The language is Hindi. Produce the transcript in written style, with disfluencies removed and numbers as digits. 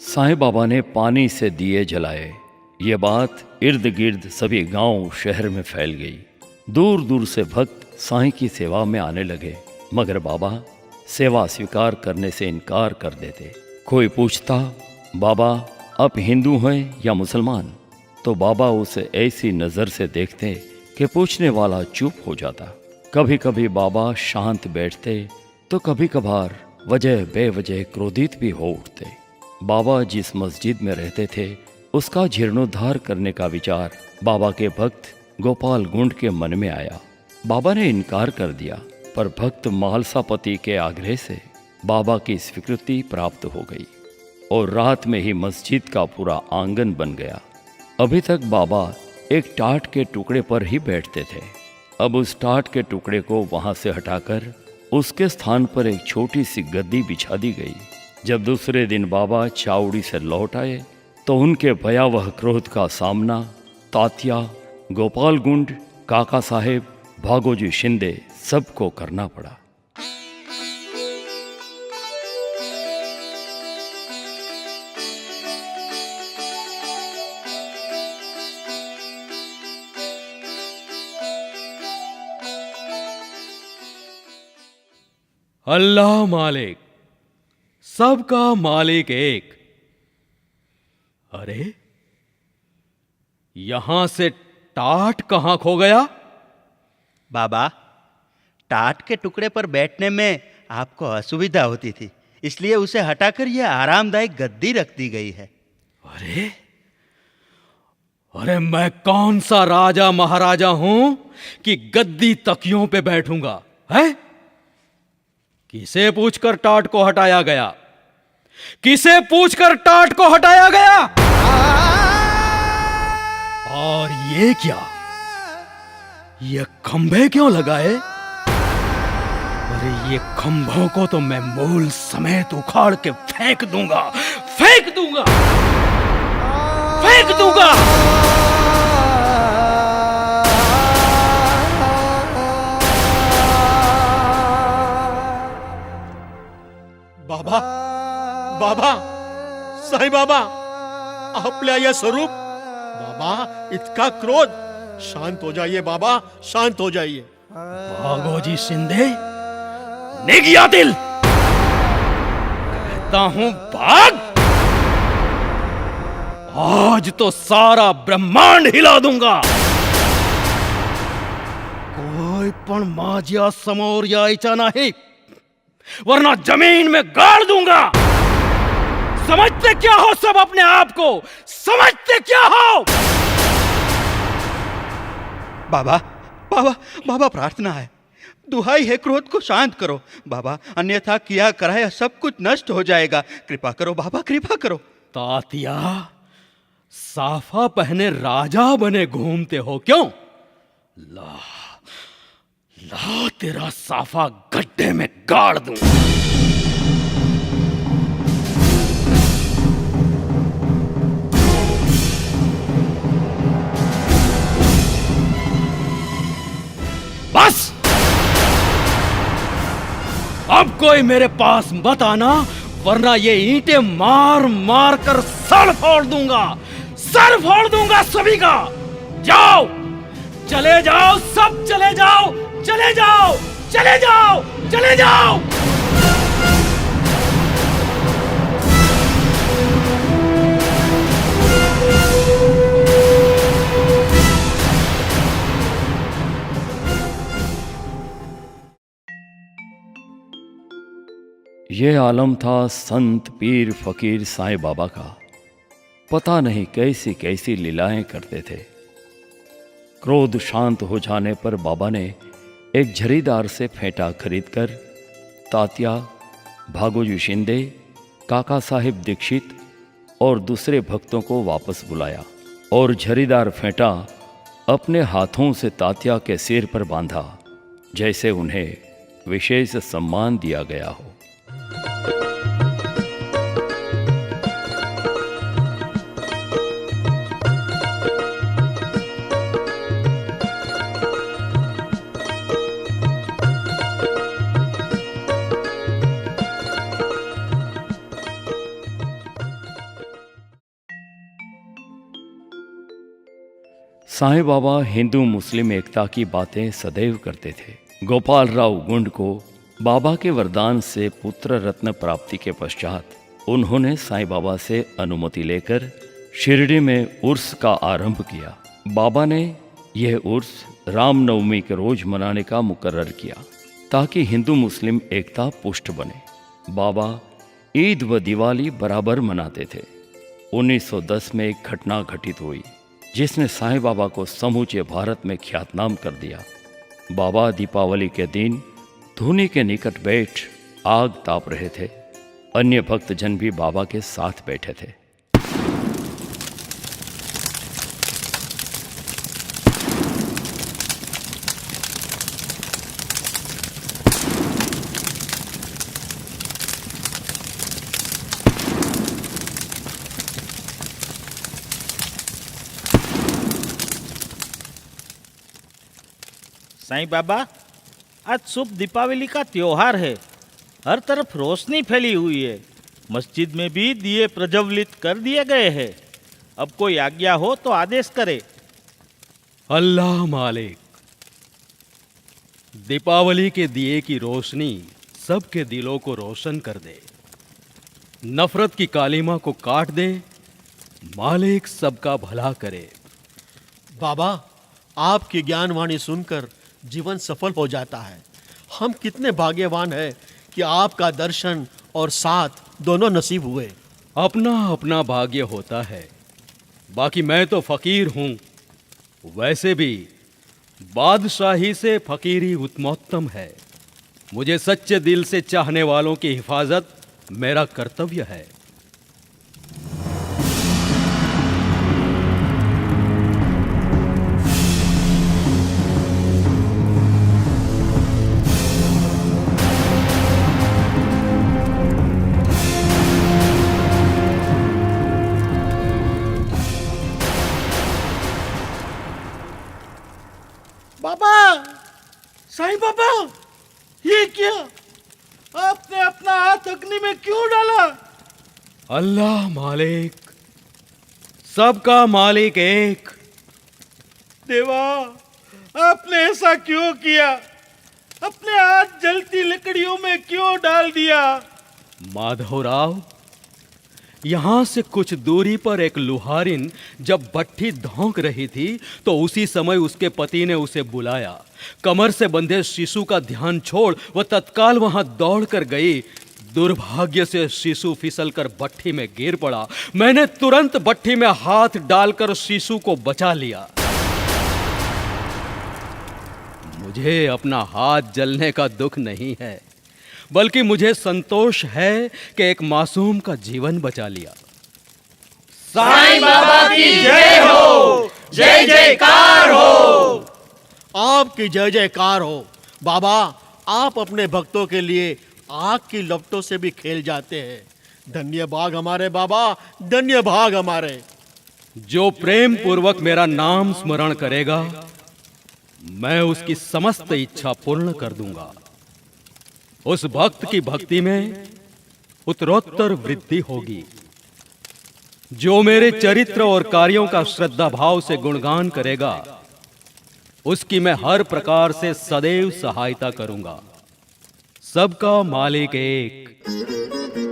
साईं बाबा ने पानी से दिए जलाए। ये बात इर्द गिर्द सभी गांव शहर में फैल गई। दूर दूर से भक्त साईं की सेवा में आने लगे, मगर बाबा सेवा स्वीकार करने से इनकार कर देते। कोई पूछता, बाबा आप हिंदू हैं या मुसलमान, तो बाबा उसे ऐसी नज़र से देखते कि पूछने वाला चुप हो जाता। कभी कभी बाबा शांत बैठते तो कभी कभार वजह बेवजह क्रोधित भी हो उठते। बाबा जिस मस्जिद में रहते थे उसका जीर्णोद्धार करने का विचार बाबा के भक्त गोपाल गुंड के मन में आया। बाबा ने इनकार कर दिया, पर भक्त मालसापति के आग्रह से बाबा की स्वीकृति प्राप्त हो गई और रात में ही मस्जिद का पूरा आंगन बन गया। अभी तक बाबा एक टाट के टुकड़े पर ही बैठते थे। अब उस टाट के टुकड़े को वहां से हटाकर उसके स्थान पर एक छोटी सी गद्दी बिछा दी गई। जब दूसरे दिन बाबा चावड़ी से लौट आए तो उनके भयावह क्रोध का सामना तात्या, गोपाल गुंड, काका साहेब, भागोजी शिंदे सबको करना पड़ा। अल्लाह मालिक, सबका मालिक एक। अरे यहां से टाट कहां खो गया? बाबा, टाट के टुकड़े पर बैठने में आपको असुविधा होती थी, इसलिए उसे हटाकर यह आरामदायक गद्दी रख दी गई है। अरे अरे मैं कौन सा राजा महाराजा हूं कि गद्दी तकियों पे बैठूंगा? है किसे पूछकर टाट को हटाया गया? किसे पूछकर टाट को हटाया गया? और ये क्या, ये खंभे क्यों लगाए? अरे ये खंभों को तो मैं मूल समेत उखाड़ के फेंक दूंगा, फेंक दूंगा, फेंक दूंगा। बाबा, बाबा, साईं बाबा, आपल्या या स्वरूप। बाबा, इतका क्रोध, शांत हो जाइए बाबा, शांत हो जाइए। भागोजी शिंदे, निग या दिल, कहता हूं भाग। आज तो सारा ब्रह्मांड हिला दूंगा। कोई पण माझ्या समोर यायचा नाही, वरना जमीन में गाड़ दूंगा। समझते क्या हो सब अपने आप को? समझते क्या हो? बाबा, बाबा, बाबा, प्रार्थना है, दुहाई है, क्रोध को शांत करो बाबा, अन्यथा किया कराया सब कुछ नष्ट हो जाएगा। कृपा करो बाबा, कृपा करो। तातिया, साफा पहने राजा बने घूमते हो क्यों? ला ला तेरा साफा गड्ढे में गाड़ दूं। बस अब कोई मेरे पास मत आना, वरना ये ईंटें मार मार कर सर फोड़ दूंगा, सर फोड़ दूंगा सभी का। जाओ, चले जाओ, सब चले जाओ, चले जाओ, चले जाओ, चले जाओ। ये आलम था संत पीर फकीर साईं बाबा का। पता नहीं कैसी कैसी लीलाएं करते थे। क्रोध शांत हो जाने पर बाबा ने एक झरीदार से फेंटा खरीदकर तात्या, भागोजी शिंदे, काका साहिब दीक्षित और दूसरे भक्तों को वापस बुलाया और झरीदार फेंटा अपने हाथों से तात्या के सिर पर बांधा, जैसे उन्हें विशेष सम्मान दिया गया हो। साईं बाबा हिंदू मुस्लिम एकता की बातें सदैव करते थे। गोपाल राव गुंड को बाबा के वरदान से पुत्र रत्न प्राप्ति के पश्चात उन्होंने साईं बाबा से अनुमति लेकर शिरडी में उर्स का आरंभ किया। बाबा ने यह उर्स रामनवमी के रोज मनाने का मुकर्रर किया ताकि हिंदू मुस्लिम एकता पुष्ट बने। बाबा ईद व दिवाली बराबर मनाते थे। 1910 में एक घटना घटित हुई जिसने साईं बाबा को समूचे भारत में ख्यातनाम कर दिया। बाबा दीपावली के दिन धूनी के निकट बैठ आग ताप रहे थे। अन्य भक्तजन भी बाबा के साथ बैठे थे। साईं बाबा, आज शुभ दीपावली का त्योहार है। हर तरफ रोशनी फैली हुई है। मस्जिद में भी दिए प्रज्वलित कर दिए गए हैं। अब कोई आज्ञा हो तो आदेश करे। अल्लाह मालिक, दीपावली के दिए की रोशनी सबके दिलों को रोशन कर दे, नफरत की कालिमा को काट दे। मालिक सबका भला करे। बाबा, आपकी ज्ञानवाणी सुनकर जीवन सफल हो जाता है। हम कितने भाग्यवान हैं कि आपका दर्शन और साथ दोनों नसीब हुए। अपना अपना भाग्य होता है। बाकी मैं तो फकीर हूं। वैसे भी बादशाही से फकीरी उत्तमोत्तम है। मुझे सच्चे दिल से चाहने वालों की हिफाजत मेरा कर्तव्य है। बाबा, साईं बाबा, ये क्या? आपने अपना हाथ अग्नि में क्यों डाला? अल्लाह मालिक, सबका मालिक एक। देवा, आपने ऐसा क्यों किया? अपने हाथ जलती लकड़ियों में क्यों डाल दिया? माधवराव, यहां से कुछ दूरी पर एक लुहारिन जब भट्ठी धौंक रही थी तो उसी समय उसके पति ने उसे बुलाया। कमर से बंधे शिशु का ध्यान छोड़ वह तत्काल वहां दौड़कर गई। दुर्भाग्य से शिशु फिसलकर भट्ठी में गिर पड़ा। मैंने तुरंत भट्ठी में हाथ डालकर शिशु को बचा लिया। मुझे अपना हाथ जलने का दुख नहीं है, बल्कि मुझे संतोष है कि एक मासूम का जीवन बचा लिया। साईं बाबा की जय हो, जय जयकार हो। आपकी जय जयकार हो। बाबा, आप अपने भक्तों के लिए आग की लपटों से भी खेल जाते हैं। धन्य भाग हमारे बाबा, धन्य भाग हमारे। जो प्रेम पूर्वक मेरा नाम स्मरण करेगा, मैं उसकी समस्त इच्छा पूर्ण कर दूंगा। उस भक्त की भक्ति में उत्तरोत्तर वृद्धि होगी। जो मेरे चरित्र और कार्यों का श्रद्धा भाव से गुणगान करेगा, उसकी मैं हर प्रकार से सदैव सहायता करूंगा। सबका मालिक एक।